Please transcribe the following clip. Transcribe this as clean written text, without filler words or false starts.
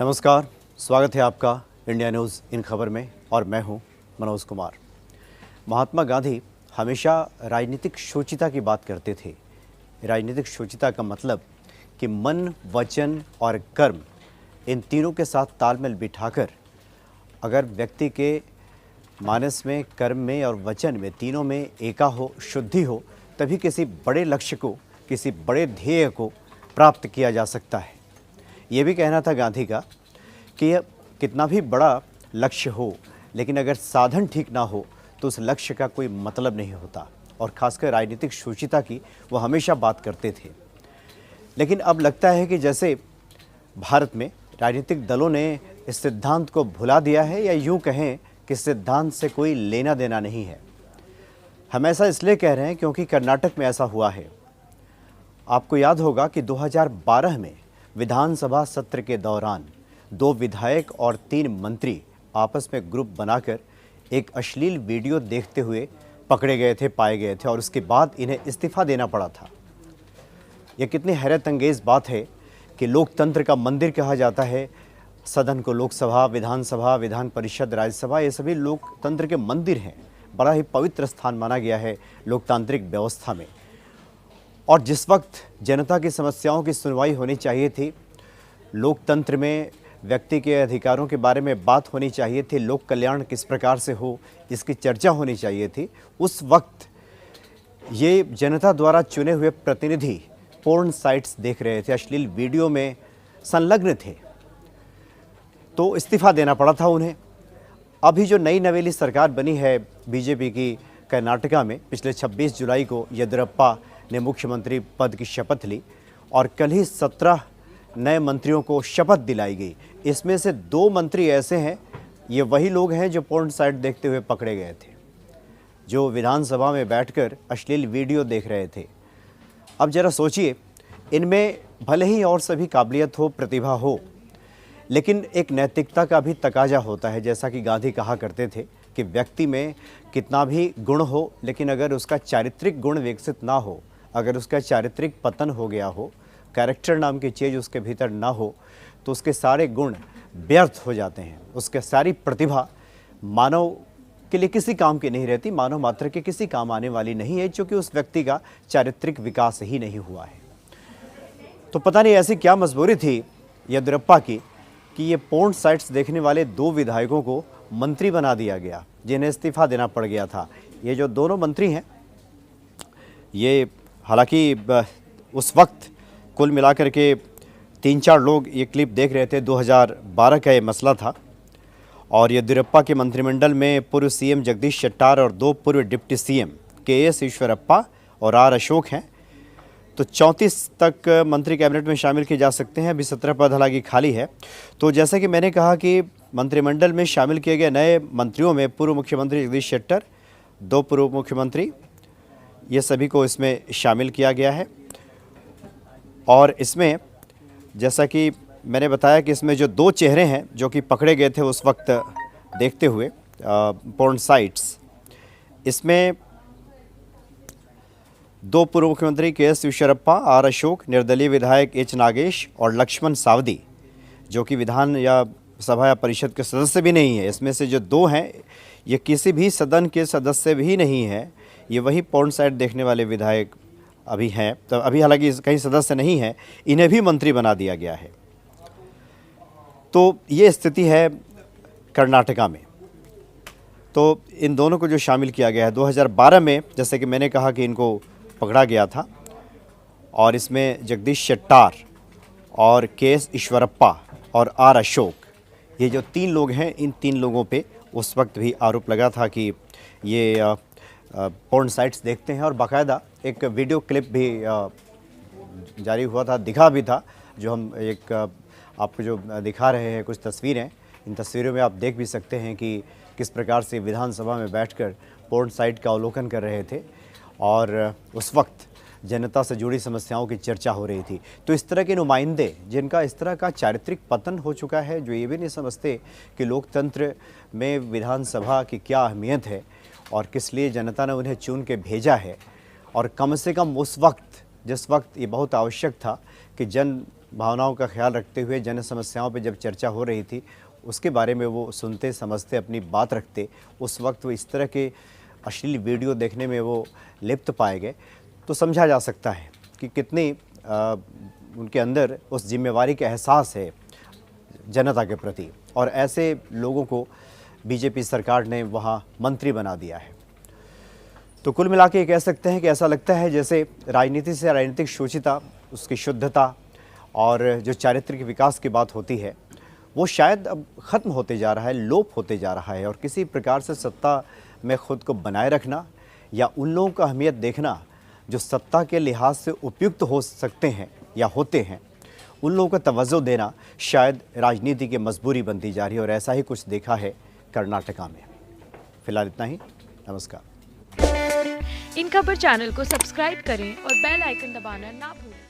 नमस्कार, स्वागत है आपका इंडिया न्यूज़ इन खबर में और मैं हूं मनोज कुमार। महात्मा गांधी हमेशा राजनीतिक शुचिता की बात करते थे। राजनीतिक शुचिता का मतलब कि मन, वचन और कर्म इन तीनों के साथ तालमेल बिठाकर अगर व्यक्ति के मानस में, कर्म में और वचन में तीनों में एका हो, शुद्धि हो, तभी किसी बड़े लक्ष्य को, किसी बड़े ध्येय को प्राप्त किया जा सकता है। ये भी कहना था गांधी का कि यह कितना भी बड़ा लक्ष्य हो, लेकिन अगर साधन ठीक ना हो तो उस लक्ष्य का कोई मतलब नहीं होता। और खासकर राजनीतिक शुचिता की वो हमेशा बात करते थे। लेकिन अब लगता है कि जैसे भारत में राजनीतिक दलों ने इस सिद्धांत को भुला दिया है, या यूँ कहें कि सिद्धांत से कोई लेना देना नहीं है। हम ऐसा इसलिए कह रहे हैं क्योंकि कर्नाटक में ऐसा हुआ है। आपको याद होगा कि 2012 में विधानसभा सत्र के दौरान 2 विधायक और 3 मंत्री आपस में ग्रुप बनाकर एक अश्लील वीडियो देखते हुए पकड़े गए थे, पाए गए थे, और उसके बाद इन्हें इस्तीफा देना पड़ा था। यह कितनी हैरत अंगेज बात है कि लोकतंत्र का मंदिर कहा जाता है सदन को। लोकसभा, विधानसभा, विधान परिषद, राज्यसभा, ये सभी लोकतंत्र के मंदिर हैं। बड़ा ही पवित्र स्थान माना गया है लोकतांत्रिक व्यवस्था में। और जिस वक्त जनता की समस्याओं की सुनवाई होनी चाहिए थी, लोकतंत्र में व्यक्ति के अधिकारों के बारे में बात होनी चाहिए थी, लोक कल्याण किस प्रकार से हो इसकी चर्चा होनी चाहिए थी, उस वक्त ये जनता द्वारा चुने हुए प्रतिनिधि पोर्न साइट्स देख रहे थे, अश्लील वीडियो में संलग्न थे, तो इस्तीफा देना पड़ा था उन्हें। अभी जो नई नवेली सरकार बनी है बीजेपी की कर्नाटका में, पिछले 26 जुलाई को येदियुरप्पा ने मुख्यमंत्री पद की शपथ ली और कल ही 17 नए मंत्रियों को शपथ दिलाई गई। इसमें से 2 मंत्री ऐसे हैं, ये वही लोग हैं जो पोर्न साइट देखते हुए पकड़े गए थे, जो विधानसभा में बैठकर अश्लील वीडियो देख रहे थे। अब जरा सोचिए, इनमें भले ही और सभी काबिलियत हो, प्रतिभा हो, लेकिन एक नैतिकता का भी तकाजा होता है। जैसा कि गांधी कहा करते थे कि व्यक्ति में कितना भी गुण हो, लेकिन अगर उसका चारित्रिक गुण विकसित ना हो, अगर उसका चारित्रिक पतन हो गया हो, कैरेक्टर नाम की चीज़ उसके भीतर ना हो, तो उसके सारे गुण व्यर्थ हो जाते हैं। उसके सारी प्रतिभा मानव के लिए किसी काम की नहीं रहती, मानव मात्र के किसी काम आने वाली नहीं है, क्योंकि उस व्यक्ति का चारित्रिक विकास ही नहीं हुआ है। तो पता नहीं ऐसी क्या मजबूरी थी येदियुरप्पा की कि ये पोर्न साइट्स देखने वाले 2 विधायकों को मंत्री बना दिया गया, जिन्हें इस्तीफा देना पड़ गया था। ये जो दोनों मंत्री हैं, ये हालांकि उस वक्त कुल मिलाकर के 3-4 लोग ये क्लिप देख रहे थे। 2012 का ये मसला था और येदियुरप्पा के मंत्रिमंडल में पूर्व सीएम जगदीश शेट्टार और 2 पूर्व डिप्टी सीएम के.एस. ईश्वरप्पा और आर अशोक हैं। तो 34 तक मंत्री कैबिनेट में शामिल किए जा सकते हैं। अभी 17 पद हालांकि खाली है। तो जैसा कि मैंने कहा कि मंत्रिमंडल में शामिल किए गए नए मंत्रियों में पूर्व मुख्यमंत्री जगदीश शेट्टर, 2 पूर्व मुख्यमंत्री, ये सभी को इसमें शामिल किया गया है। और इसमें जैसा कि मैंने बताया कि इसमें जो 2 चेहरे हैं जो कि पकड़े गए थे उस वक्त देखते हुए पोर्न साइट्स, इसमें 2 पूर्व मुख्यमंत्री के.एस. ईश्वरप्पा, आर अशोक, निर्दलीय विधायक एच. नागेश और लक्ष्मण सावदी, जो कि विधान या सभा या परिषद के सदस्य भी नहीं है। इसमें से जो 2 हैं ये किसी भी सदन के सदस्य भी नहीं है, ये वही पोर्न साइट देखने वाले विधायक अभी हैं। तो अभी हालांकि कहीं सदस्य नहीं है, इन्हें भी मंत्री बना दिया गया है। तो ये स्थिति है कर्नाटका में। तो इन दोनों को जो शामिल किया गया है 2012 में, जैसे कि मैंने कहा कि इनको पकड़ा गया था, और इसमें जगदीश शेट्टार और के.एस. ईश्वरप्पा और आर अशोक, ये जो 3 लोग हैं, इन 3 लोगों पे उस वक्त भी आरोप लगा था कि ये पोर्न साइट्स देखते हैं। और बाकायदा एक वीडियो क्लिप भी जारी हुआ था, दिखा भी था, जो हम एक आपको जो दिखा रहे हैं कुछ तस्वीरें। इन तस्वीरों में आप देख भी सकते हैं कि किस प्रकार से विधानसभा में बैठकर पोर्न साइट का अवलोकन कर रहे थे और उस वक्त जनता से जुड़ी समस्याओं की चर्चा हो रही थी। तो इस तरह के नुमाइंदे जिनका इस तरह का चारित्रिक पतन हो चुका है, जो ये भी नहीं समझते कि लोकतंत्र में विधानसभा की क्या अहमियत है और किस लिए जनता ने उन्हें चुन के भेजा है, और कम से कम उस वक्त जिस वक्त ये बहुत आवश्यक था कि जन भावनाओं का ख्याल रखते हुए जन समस्याओं पे जब चर्चा हो रही थी उसके बारे में वो सुनते समझते अपनी बात रखते, उस वक्त वो इस तरह के अश्लील वीडियो देखने में वो लिप्त पाए गए, तो समझा जा सकता है कि कितनी उनके अंदर उस जिम्मेवारी का एहसास है जनता के प्रति, और ऐसे लोगों को बीजेपी सरकार ने वहाँ मंत्री बना दिया है। तो कुल मिला के ये कह सकते हैं कि ऐसा लगता है जैसे राजनीति से राजनीतिक शुचिता, उसकी शुद्धता और जो चारित्रिक विकास की बात होती है वो शायद अब ख़त्म होते जा रहा है, लोप होते जा रहा है। और किसी प्रकार से सत्ता में ख़ुद को बनाए रखना या उन लोगों का अहमियत देखना जो सत्ता के लिहाज से उपयुक्त हो सकते हैं या होते हैं, उन लोगों को तवज्जो देना शायद राजनीति की मजबूरी बनती जा रही है, और ऐसा ही कुछ देखा है कर्नाटका में। फिलहाल इतना ही, नमस्कार। इन खबर चैनल को सब्सक्राइब करें और बेल आइकन दबाना ना भूलें।